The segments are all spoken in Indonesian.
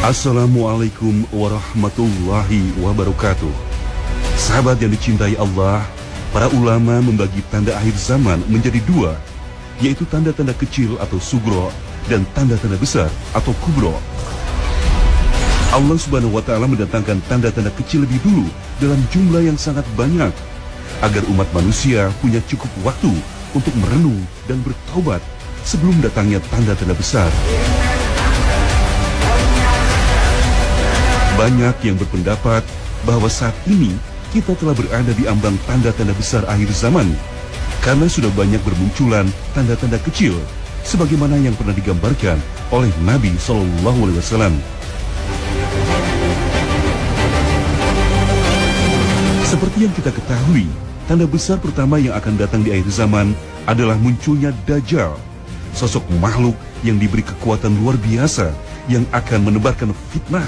Assalamualaikum warahmatullahi wabarakatuh. Sahabat yang dicintai Allah, para ulama membagi tanda akhir zaman menjadi dua, yaitu tanda-tanda kecil atau sugro dan tanda-tanda besar atau kubro. Allah Subhanahu wa Ta'ala mendatangkan tanda-tanda kecil lebih dulu dalam jumlah yang sangat banyak, agar umat manusia punya cukup waktu untuk merenung dan bertaubat sebelum datangnya tanda-tanda besar. Banyak yang berpendapat bahwa saat ini kita telah berada di ambang tanda-tanda besar akhir zaman, karena sudah banyak bermunculan tanda-tanda kecil, sebagaimana yang pernah digambarkan oleh Nabi SAW. Seperti yang kita ketahui, tanda besar pertama yang akan datang di akhir zaman adalah munculnya Dajjal, sosok makhluk yang diberi kekuatan luar biasa yang akan menebarkan fitnah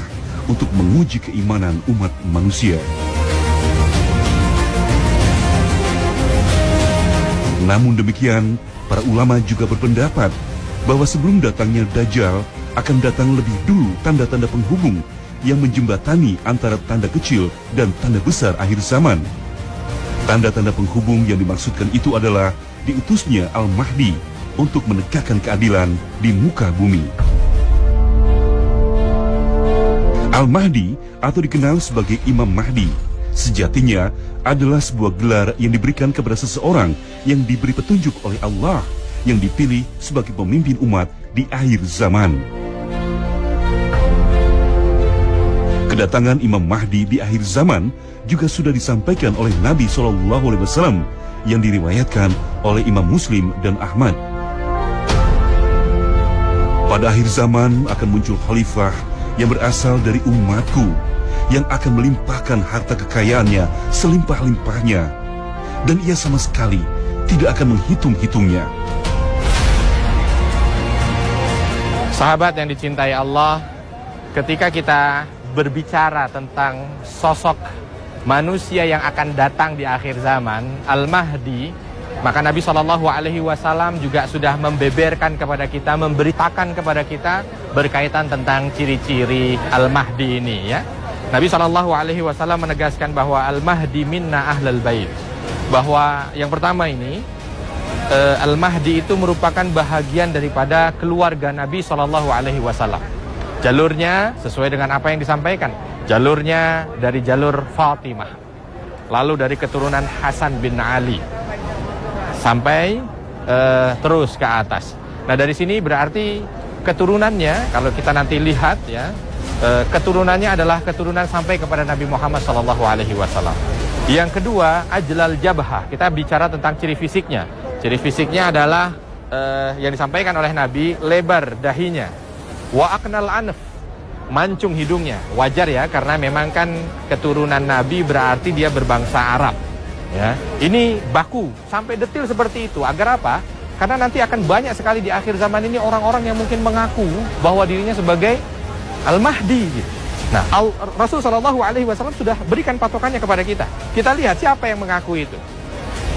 untuk menguji keimanan umat manusia. Namun demikian, para ulama juga berpendapat bahwa sebelum datangnya Dajjal akan datang lebih dulu tanda-tanda penghubung yang menjembatani antara tanda kecil dan tanda besar akhir zaman. Tanda-tanda penghubung yang dimaksudkan itu adalah diutusnya Al-Mahdi untuk menegakkan keadilan di muka bumi. Al-Mahdi atau dikenal sebagai Imam Mahdi sejatinya adalah sebuah gelar yang diberikan kepada seseorang yang diberi petunjuk oleh Allah, yang dipilih sebagai pemimpin umat di akhir zaman. Kedatangan Imam Mahdi di akhir zaman juga sudah disampaikan oleh Nabi SAW yang diriwayatkan oleh Imam Muslim dan Ahmad. Pada akhir zaman akan muncul khalifah yang berasal dari umatku, yang akan melimpahkan harta kekayaannya selimpah-limpahnya, dan ia sama sekali tidak akan menghitung-hitungnya. Sahabat yang dicintai Allah, ketika kita berbicara tentang sosok manusia yang akan datang di akhir zaman, Al-Mahdi, maka Nabi SAW juga sudah membeberkan kepada kita, memberitakan kepada kita berkaitan tentang ciri-ciri Al-Mahdi ini, ya. Nabi SAW menegaskan bahwa Al-Mahdi minna ahlal bait, bahwa yang pertama ini Al-Mahdi itu merupakan bahagian daripada keluarga Nabi SAW. Jalurnya sesuai dengan apa yang disampaikan, jalurnya dari jalur Fatimah, lalu dari keturunan Hasan bin Ali, sampai terus ke atas. Nah, dari sini berarti keturunannya, kalau kita nanti lihat, ya, keturunannya adalah keturunan sampai kepada Nabi Muhammad SAW. Yang kedua, ajlal jabhah. Kita bicara tentang ciri fisiknya. Ciri fisiknya adalah yang disampaikan oleh Nabi, lebar dahinya. Wa aqnal anf, mancung hidungnya. Wajar ya, karena memang kan keturunan Nabi berarti dia berbangsa Arab. Ya, ini baku sampai detil seperti itu. Agar apa? Karena nanti akan banyak sekali di akhir zaman ini orang-orang yang mungkin mengaku bahwa dirinya sebagai Al-Mahdi. Nah, Rasul SAW sudah berikan patokannya kepada kita. Kita lihat siapa yang mengaku itu.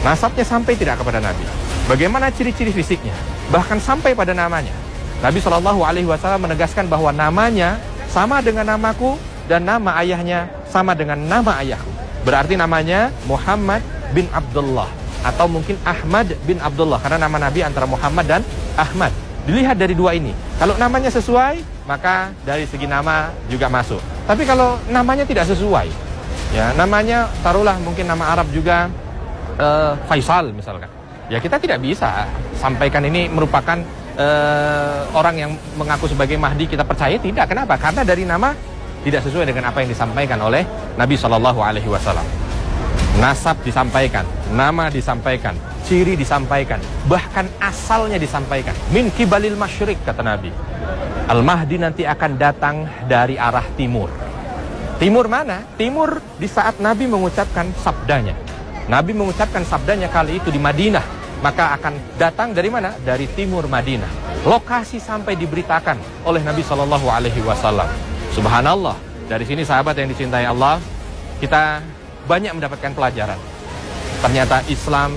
Nasabnya sampai tidak kepada Nabi. Bagaimana ciri-ciri fisiknya? Bahkan sampai pada namanya. Nabi SAW menegaskan bahwa namanya sama dengan namaku dan nama ayahnya sama dengan nama ayahku. Berarti namanya Muhammad bin Abdullah, atau mungkin Ahmad bin Abdullah, karena nama Nabi antara Muhammad dan Ahmad. Dilihat dari dua ini. Kalau namanya sesuai, maka dari segi nama juga masuk. Tapi kalau namanya tidak sesuai, ya, namanya taruhlah mungkin nama Arab juga Faisal misalkan, ya kita tidak bisa sampaikan ini merupakan orang yang mengaku sebagai Mahdi, kita percaya tidak. Kenapa? Karena dari nama tidak sesuai dengan apa yang disampaikan oleh Nabi SAW. Nasab disampaikan, nama disampaikan, ciri disampaikan, bahkan asalnya disampaikan. Min kibalil masyrik, kata Nabi. Al-Mahdi nanti akan datang dari arah timur. Timur mana? Timur di saat Nabi mengucapkan sabdanya. Nabi mengucapkan sabdanya kali itu di Madinah, maka akan datang dari mana? Dari timur Madinah. Lokasi sampai diberitakan oleh Nabi SAW. Subhanallah. Dari sini sahabat yang dicintai Allah, kita banyak mendapatkan pelajaran. Ternyata Islam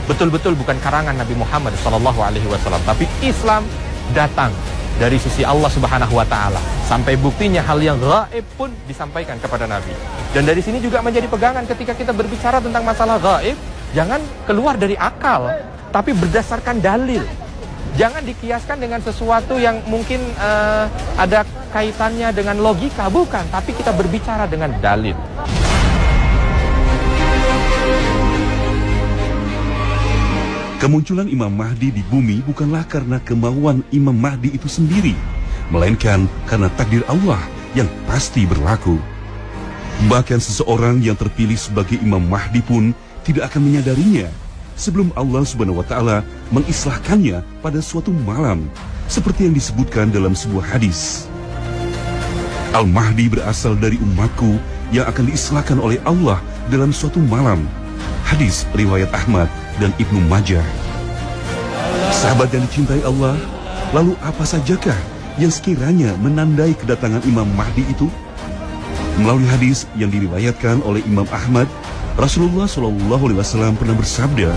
betul-betul bukan karangan Nabi Muhammad SAW, tapi Islam datang dari sisi Allah Subhanahu wa taala. Sampai buktinya hal yang gaib pun disampaikan kepada Nabi. Dan dari sini juga menjadi pegangan ketika kita berbicara tentang masalah gaib, jangan keluar dari akal, tapi berdasarkan dalil. Jangan dikiaskan dengan sesuatu yang mungkin ada kaitannya dengan logika, bukan, tapi kita berbicara dengan dalil. Kemunculan Imam Mahdi di bumi bukanlah karena kemauan Imam Mahdi itu sendiri, melainkan karena takdir Allah yang pasti berlaku. Bahkan seseorang yang terpilih sebagai Imam Mahdi pun tidak akan menyadarinya sebelum Allah Subhanahu wa taala mengislahkannya pada suatu malam, seperti yang disebutkan dalam sebuah hadis. Al-Mahdi berasal dari umatku yang akan diislahkan oleh Allah dalam suatu malam. Hadis riwayat Ahmad dan Ibnu Majah. Sahabat yang dicintai Allah, lalu apa sajakah yang sekiranya menandai kedatangan Imam Mahdi itu? Melalui hadis yang diriwayatkan oleh Imam Ahmad, Rasulullah SAW pernah bersabda,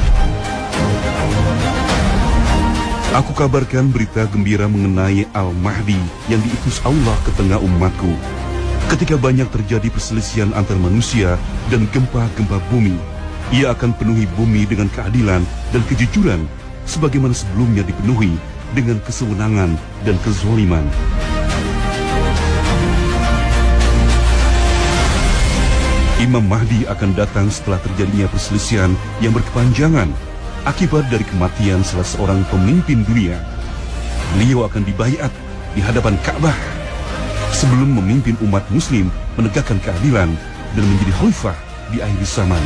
"Aku kabarkan berita gembira mengenai Al-Mahdi yang diutus Allah ke tengah umatku. Ketika banyak terjadi perselisihan antar manusia dan gempa-gempa bumi, ia akan penuhi bumi dengan keadilan dan kejujuran, sebagaimana sebelumnya dipenuhi dengan kesewenangan dan kezaliman." Imam Mahdi akan datang setelah terjadinya perselisihan yang berkepanjangan akibat dari kematian salah seorang pemimpin dunia. Beliau akan dibaiat di hadapan Ka'bah sebelum memimpin umat muslim menegakkan keadilan dan menjadi khalifah di akhir zaman.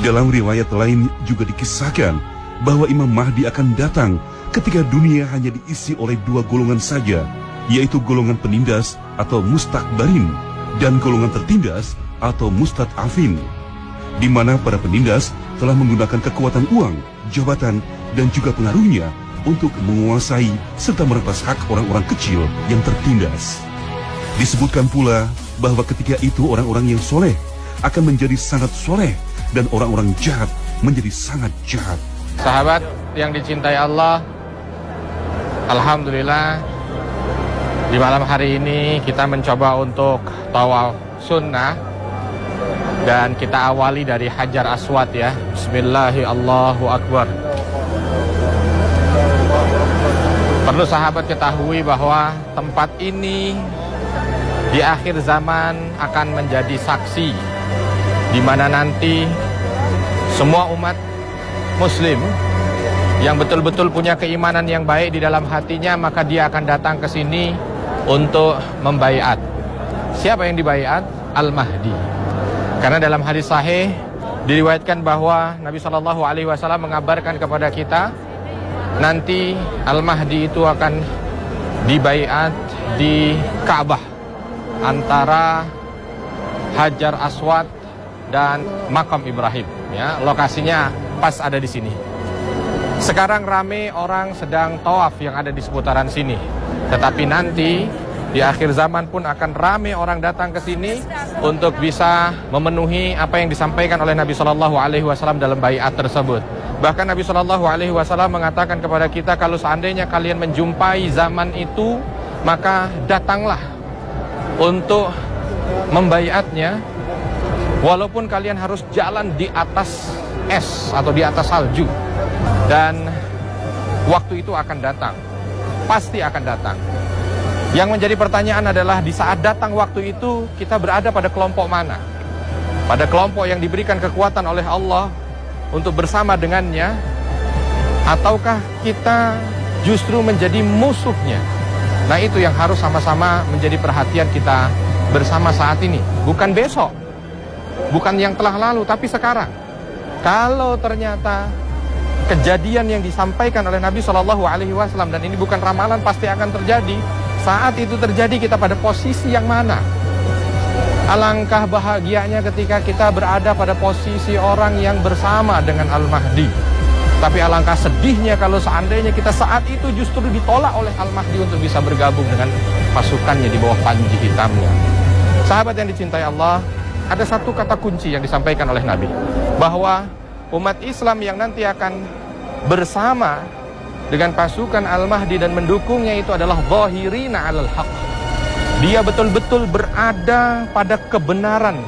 Dalam riwayat lain juga dikisahkan bahwa Imam Mahdi akan datang ketika dunia hanya diisi oleh dua golongan saja, yaitu golongan penindas atau mustakbarin dan golongan tertindas atau mustad'afin, di mana para penindas telah menggunakan kekuatan uang, jabatan, dan juga pengaruhnya untuk menguasai serta merampas hak orang-orang kecil yang tertindas. Disebutkan pula bahwa ketika itu orang-orang yang soleh akan menjadi sangat soleh dan orang-orang jahat menjadi sangat jahat. Sahabat yang dicintai Allah, alhamdulillah di malam hari ini kita mencoba untuk tawaf sunnah dan kita awali dari Hajar Aswad ya. Bismillahirrahmanirrahim, Allahu Akbar. Perlu sahabat ketahui bahwa tempat ini di akhir zaman akan menjadi saksi di mana nanti semua umat muslim yang betul-betul punya keimanan yang baik di dalam hatinya, maka dia akan datang ke sini untuk membaiat. Siapa yang dibaiat? Al-Mahdi. Karena dalam hadis sahih diriwayatkan bahwa Nabi SAW mengabarkan kepada kita nanti Al-Mahdi itu akan dibaiat di Ka'bah antara Hajar Aswad dan Makam Ibrahim ya, lokasinya pas ada di sini. Sekarang rame orang sedang tawaf yang ada di seputaran sini. Tetapi nanti di akhir zaman pun akan rame orang datang ke sini untuk bisa memenuhi apa yang disampaikan oleh Nabi SAW dalam baiat tersebut. Bahkan Nabi SAW mengatakan kepada kita, kalau seandainya kalian menjumpai zaman itu, maka datanglah untuk membaiatnya, walaupun kalian harus jalan di atas es atau di atas salju. Dan waktu itu akan datang, pasti akan datang. Yang menjadi pertanyaan adalah di saat datang waktu itu kita berada pada kelompok mana? Pada kelompok yang diberikan kekuatan oleh Allah untuk bersama dengannya, ataukah kita justru menjadi musuhnya? Nah, itu yang harus sama-sama menjadi perhatian kita bersama saat ini. Bukan besok, bukan yang telah lalu, tapi sekarang. Kalau ternyata kejadian yang disampaikan oleh Nabi SAW, dan ini bukan ramalan, pasti akan terjadi. Saat itu terjadi, kita pada posisi yang mana? Alangkah bahagianya ketika kita berada pada posisi orang yang bersama dengan Al-Mahdi. Tapi alangkah sedihnya kalau seandainya kita saat itu justru ditolak oleh Al-Mahdi untuk bisa bergabung dengan pasukannya di bawah panji hitamnya. Sahabat yang dicintai Allah, ada satu kata kunci yang disampaikan oleh Nabi, bahwa umat Islam yang nanti akan bersama dengan pasukan Al-Mahdi dan mendukungnya itu adalah zahirina 'alal haq. Dia betul-betul berada pada kebenaran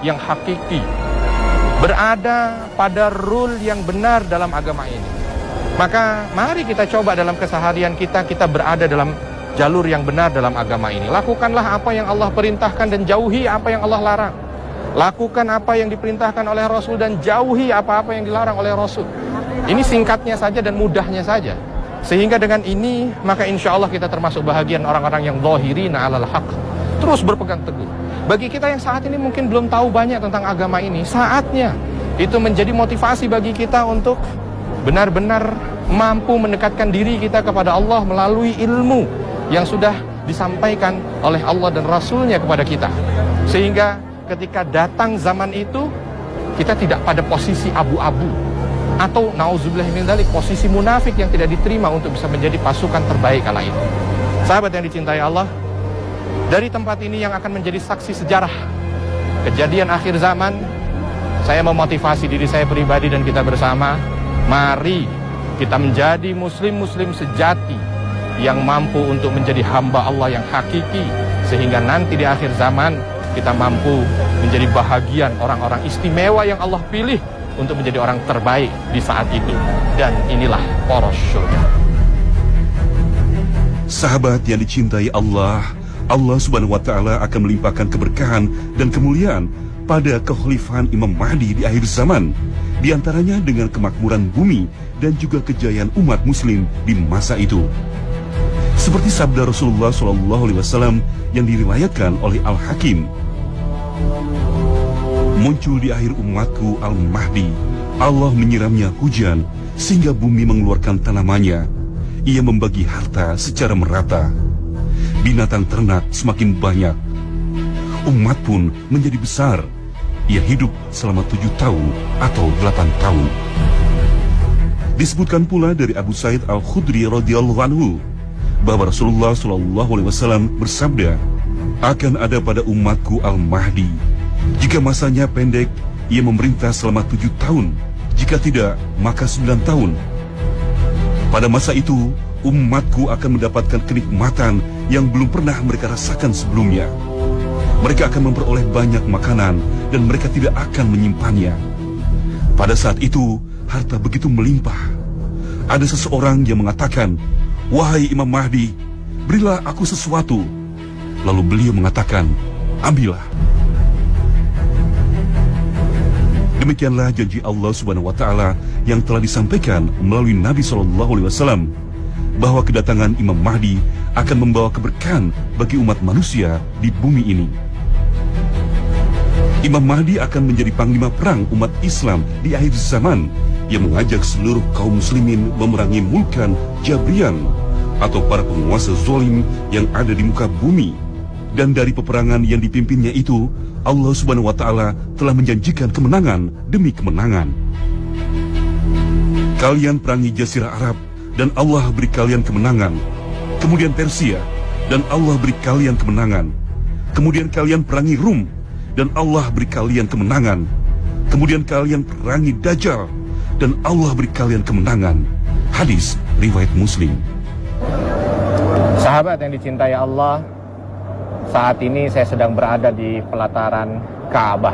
yang hakiki, berada pada rule yang benar dalam agama ini. Maka mari kita coba dalam keseharian kita berada dalam jalur yang benar dalam agama ini. Lakukanlah apa yang Allah perintahkan dan jauhi apa yang Allah larang. Lakukan apa yang diperintahkan oleh Rasul dan jauhi apa-apa yang dilarang oleh Rasul. Ini singkatnya saja dan mudahnya saja. Sehingga dengan ini, maka insya Allah kita termasuk bahagian orang-orang yang zahirina 'alal haq. Terus berpegang teguh. Bagi kita yang saat ini mungkin belum tahu banyak tentang agama ini, saatnya itu menjadi motivasi bagi kita untuk benar-benar mampu mendekatkan diri kita kepada Allah melalui ilmu yang sudah disampaikan oleh Allah dan Rasulnya kepada kita. Sehingga ketika datang zaman itu, kita tidak pada posisi abu-abu atau nauzubillah min dzalik posisi munafik yang tidak diterima untuk bisa menjadi pasukan terbaik kala itu. Sahabat yang dicintai Allah, dari tempat ini yang akan menjadi saksi sejarah kejadian akhir zaman, saya memotivasi diri saya pribadi dan kita bersama, mari kita menjadi muslim-muslim sejati yang mampu untuk menjadi hamba Allah yang hakiki, sehingga nanti di akhir zaman kita mampu menjadi bahagian orang-orang istimewa yang Allah pilih untuk menjadi orang terbaik di saat itu. Dan inilah poros surga. Sahabat yang dicintai Allah, Allah Subhanahu wa Ta'ala akan melimpahkan keberkahan dan kemuliaan pada kekhalifahan Imam Mahdi di akhir zaman, di antaranya dengan kemakmuran bumi dan juga kejayaan umat muslim di masa itu. Seperti sabda Rasulullah SAW yang diriwayatkan oleh Al-Hakim, muncul di akhir umatku Al-Mahdi, Allah menyiramnya hujan sehingga bumi mengeluarkan tanamannya. Ia membagi harta secara merata. Binatang ternak semakin banyak. Umat pun menjadi besar. Ia hidup selama 7 tahun atau 8 tahun. Disebutkan pula dari Abu Sa'id Al-Khudri radhiyallahu anhu bahwa Rasulullah SAW bersabda, akan ada pada umatku Al-Mahdi. Jika masanya pendek, ia memerintah selama 7 tahun. Jika tidak, maka 9 tahun. Pada masa itu, umatku akan mendapatkan kenikmatan yang belum pernah mereka rasakan sebelumnya. Mereka akan memperoleh banyak makanan dan mereka tidak akan menyimpannya. Pada saat itu, harta begitu melimpah. Ada seseorang yang mengatakan, wahai Imam Mahdi, berilah aku sesuatu. Lalu beliau mengatakan, ambillah. Demikianlah janji Allah Subhanahu wa Ta'ala yang telah disampaikan melalui Nabi SAW bahwa kedatangan Imam Mahdi akan membawa keberkahan bagi umat manusia di bumi ini. Imam Mahdi akan menjadi panglima perang umat Islam di akhir zaman yang mengajak seluruh kaum muslimin memerangi mulkan Jabrian atau para penguasa zalim yang ada di muka bumi. Dan dari peperangan yang dipimpinnya itu, Allah Subhanahu wa Ta'ala telah menjanjikan kemenangan demi kemenangan. Kalian perangi Jazirah Arab dan Allah beri kalian kemenangan. Kemudian Persia dan Allah beri kalian kemenangan. Kemudian kalian perangi Rum dan Allah beri kalian kemenangan. Kemudian kalian perangi Dajjal dan Allah beri kalian kemenangan. Hadis riwayat Muslim. Sahabat yang dicintai Allah, saat ini saya sedang berada di pelataran Ka'bah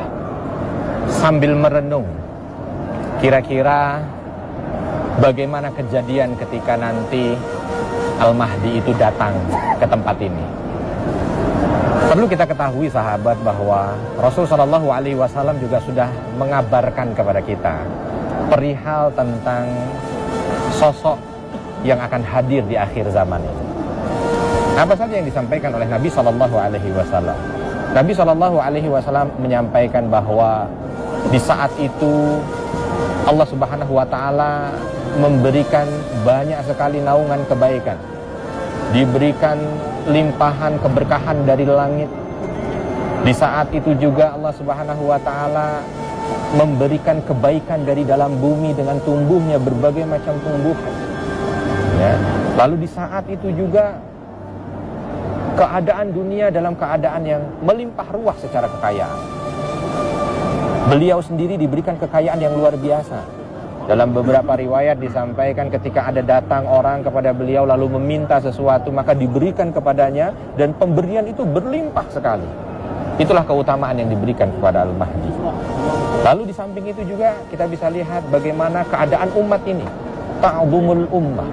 sambil merenung kira-kira bagaimana kejadian ketika nanti Al-Mahdi itu datang ke tempat ini. Perlu kita ketahui sahabat bahwa Rasul SAW juga sudah mengabarkan kepada kita perihal tentang sosok yang akan hadir di akhir zaman ini. Apa saja yang disampaikan oleh Nabi SAW? Nabi SAW menyampaikan bahwa di saat itu Allah Subhanahu wa Ta'ala memberikan banyak sekali naungan kebaikan, diberikan limpahan keberkahan dari langit. Di saat itu juga Allah Subhanahu wa Ta'ala memberikan kebaikan dari dalam bumi dengan tumbuhnya berbagai macam tumbuhan. Ya. Lalu di saat itu juga keadaan dunia dalam keadaan yang melimpah ruah secara kekayaan. Beliau sendiri diberikan kekayaan yang luar biasa. Dalam beberapa riwayat disampaikan ketika ada datang orang kepada beliau lalu meminta sesuatu, maka diberikan kepadanya dan pemberian itu berlimpah sekali. Itulah keutamaan yang diberikan kepada Al-Mahdi. Lalu di samping itu juga kita bisa lihat bagaimana keadaan umat ini. Ta'zumul ummah.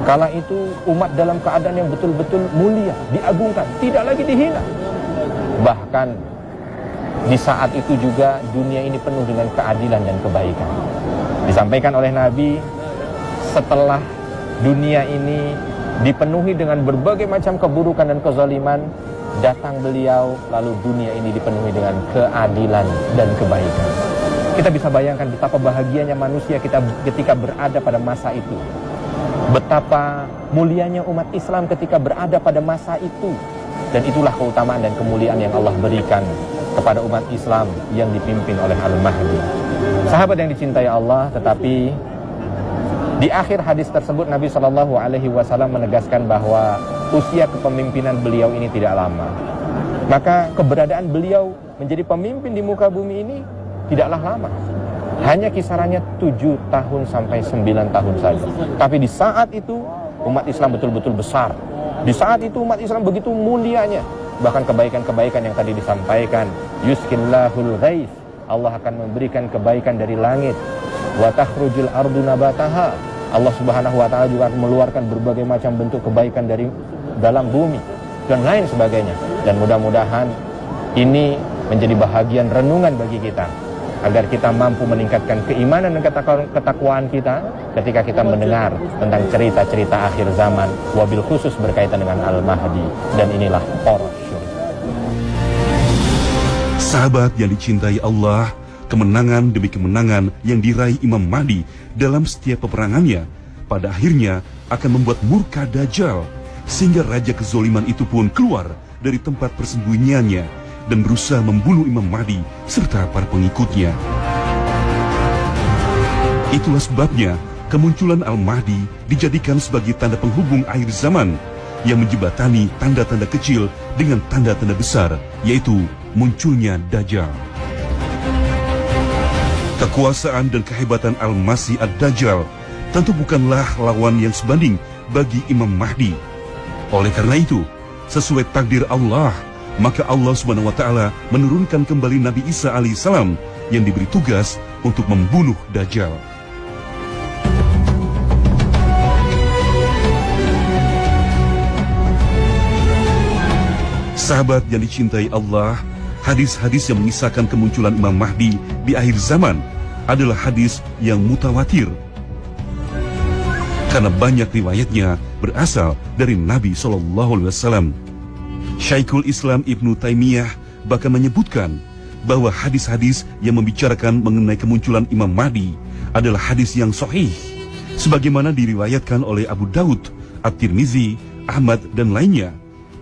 Kala itu umat dalam keadaan yang betul-betul mulia, diagungkan, tidak lagi dihina. Bahkan di saat itu juga dunia ini penuh dengan keadilan dan kebaikan. Disampaikan oleh Nabi, setelah dunia ini dipenuhi dengan berbagai macam keburukan dan kezaliman, datang beliau, lalu dunia ini dipenuhi dengan keadilan dan kebaikan. Kita bisa bayangkan betapa bahagianya manusia kita ketika berada pada masa itu. Betapa mulianya umat Islam ketika berada pada masa itu. Dan itulah keutamaan dan kemuliaan yang Allah berikan kepada umat Islam yang dipimpin oleh Al-Mahdi. Sahabat yang dicintai Allah, tetapi di akhir hadis tersebut Nabi SAW menegaskan bahwa usia kepemimpinan beliau ini tidak lama. Maka keberadaan beliau menjadi pemimpin di muka bumi ini tidaklah lama. Hanya kisarannya 7 tahun sampai 9 tahun saja. Tapi di saat itu umat Islam betul-betul besar. Di saat itu umat Islam begitu mulianya. Bahkan kebaikan-kebaikan yang tadi disampaikan, yuskillahul ghais, Allah akan memberikan kebaikan dari langit. Wa takhrujul ardu nabataha, Allah Subhanahu wa taala juga akan mengeluarkan berbagai macam bentuk kebaikan dari dalam bumi dan lain sebagainya. Dan mudah-mudahan ini menjadi bahagian renungan bagi kita, agar kita mampu meningkatkan keimanan dan ketakwaan kita ketika kita mendengar tentang cerita-cerita akhir zaman, wabil khusus berkaitan dengan Al-Mahdi. Dan inilah poros syurga. Sahabat yang dicintai Allah, kemenangan demi kemenangan yang diraih Imam Mahdi dalam setiap peperangannya pada akhirnya akan membuat murka Dajjal, sehingga raja kezoliman itu pun keluar dari tempat persembunyiannya dan berusaha membunuh Imam Mahdi serta para pengikutnya. Itulah sebabnya kemunculan Al-Mahdi dijadikan sebagai tanda penghubung akhir zaman yang menjembatani tanda-tanda kecil dengan tanda-tanda besar, yaitu munculnya Dajjal. Kekuasaan dan kehebatan Al-Masih Ad-Dajjal tentu bukanlah lawan yang sebanding bagi Imam Mahdi. Oleh karena itu, sesuai takdir Allah, maka Allah Subhanahu wa taala menurunkan kembali Nabi Isa alaihissalam yang diberi tugas untuk membunuh Dajjal. Sahabat yang dicintai Allah, hadis-hadis yang mengisahkan kemunculan Imam Mahdi di akhir zaman adalah hadis yang mutawatir, karena banyak riwayatnya berasal dari Nabi SAW. Syekhul Islam Ibnu Taimiyah bahkan menyebutkan bahwa hadis-hadis yang membicarakan mengenai kemunculan Imam Mahdi adalah hadis yang sahih, sebagaimana diriwayatkan oleh Abu Daud, At-Tirmizi, Ahmad dan lainnya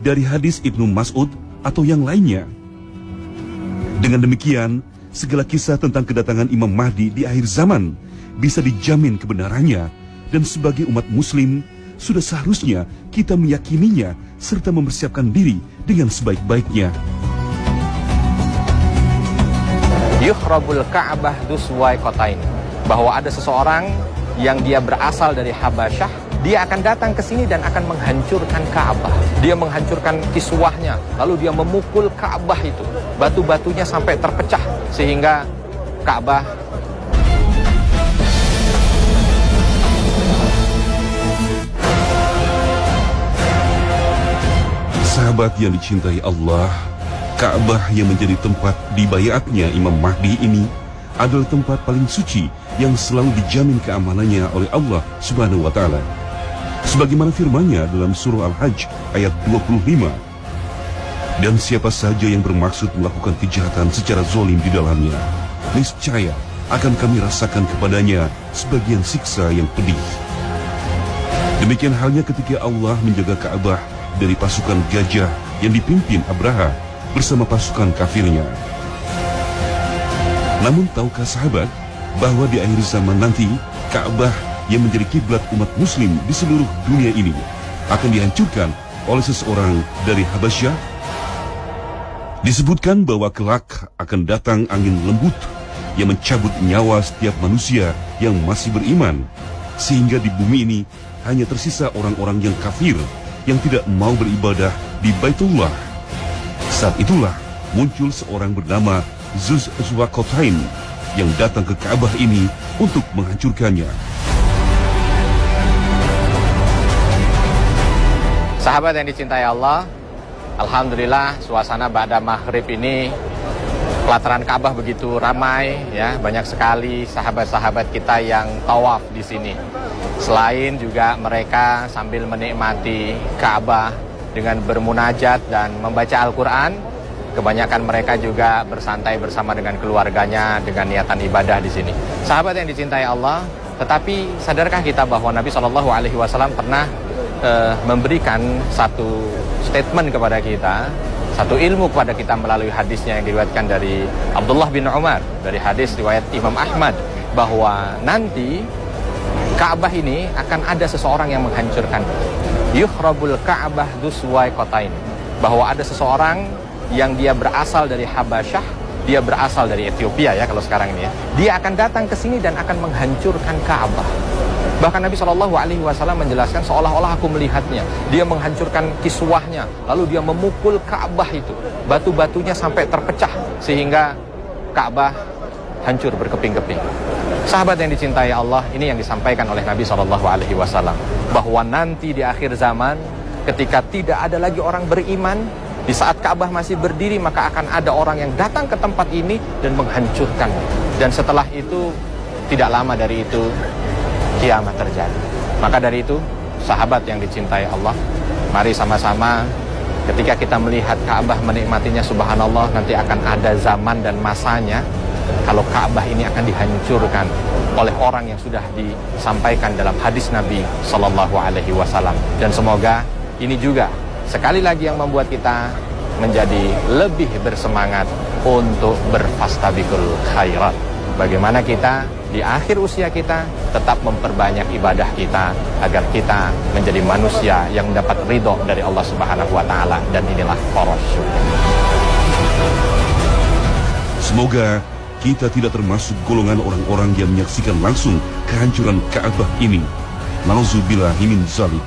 dari hadis Ibnu Mas'ud atau yang lainnya. Dengan demikian, segala kisah tentang kedatangan Imam Mahdi di akhir zaman bisa dijamin kebenarannya, dan sebagai umat muslim sudah seharusnya kita meyakininya serta mempersiapkan diri dengan sebaik-baiknya. Yukhrabul Ka'bah duswai qatain, bahwa ada seseorang yang dia berasal dari Habasyah, dia akan datang ke sini dan akan menghancurkan Ka'bah. Dia menghancurkan kiswahnya, lalu dia memukul Ka'bah itu, batu-batunya sampai terpecah sehingga Ka'bah Sahabat yang dicintai Allah, Ka'bah yang menjadi tempat dibayatnya Imam Mahdi ini adalah tempat paling suci yang selalu dijamin keamanannya oleh Allah Subhanahu wa taala. Sebagaimana firman-Nya dalam surah Al-Hajj ayat 25. Dan siapa saja yang bermaksud melakukan kejahatan secara zalim di dalamnya, niscaya akan kami rasakan kepadanya sebagian siksa yang pedih. Demikian halnya ketika Allah menjaga Ka'bah dari pasukan gajah yang dipimpin Abraha bersama pasukan kafirnya. Namun tahukah sahabat bahwa di akhir zaman nanti Ka'bah yang menjadi kiblat umat muslim di seluruh dunia ini akan dihancurkan oleh seseorang dari Habasyah? Disebutkan bahwa kelak akan datang angin lembut yang mencabut nyawa setiap manusia yang masih beriman, sehingga di bumi ini hanya tersisa orang-orang yang kafir yang tidak mau beribadah di Baitullah. Saat itulah muncul seorang bernama Zuz Zuwaqotain yang datang ke Ka'bah ini untuk menghancurkannya. Sahabat yang dicintai Allah, alhamdulillah suasana ba'da maghrib ini pelataran Ka'bah begitu ramai ya, banyak sekali sahabat-sahabat kita yang tawaf di sini. Selain juga mereka sambil menikmati Ka'bah dengan bermunajat dan membaca Al-Qur'an, kebanyakan mereka juga bersantai bersama dengan keluarganya dengan niatan ibadah di sini. Sahabat yang dicintai Allah, tetapi sadarkah kita bahwa Nabi SAW pernah memberikan satu statement kepada kita, satu ilmu kepada kita melalui hadisnya yang diriwayatkan dari Abdullah bin Umar, dari hadis riwayat Imam Ahmad, bahwa nanti Ka'bah ini akan ada seseorang yang menghancurkan. Yukhrabul Ka'bah Dzuswaqotain, bahwa ada seseorang yang dia berasal dari Habasyah, dia berasal dari Ethiopia ya kalau sekarang ini ya. Dia akan datang ke sini dan akan menghancurkan Ka'bah. Bahkan Nabi SAW menjelaskan seolah-olah aku melihatnya. Dia menghancurkan kiswahnya, lalu dia memukul Ka'bah itu. Batu-batunya sampai terpecah sehingga Ka'bah hancur berkeping-keping. Sahabat yang dicintai Allah, ini yang disampaikan oleh Nabi SAW, bahwa nanti di akhir zaman ketika tidak ada lagi orang beriman, di saat Ka'bah masih berdiri, maka akan ada orang yang datang ke tempat ini dan menghancurkan. Dan setelah itu, tidak lama dari itu, kiamat terjadi. Maka dari itu, sahabat yang dicintai Allah, mari sama-sama ketika kita melihat Ka'bah, menikmatinya, subhanallah, nanti akan ada zaman dan masanya kalau Ka'bah ini akan dihancurkan oleh orang yang sudah disampaikan dalam hadis Nabi SAW. Dan semoga ini juga sekali lagi yang membuat kita menjadi lebih bersemangat untuk berfastabiqul khairat. Bagaimana kita di akhir usia kita tetap memperbanyak ibadah kita agar kita menjadi manusia yang mendapat ridho dari Allah Subhanahu wa taala, dan inilah parasyuk. Semoga kita tidak termasuk golongan orang-orang yang menyaksikan langsung kehancuran Ka'bah ini. Nauzubillahi min dzalik.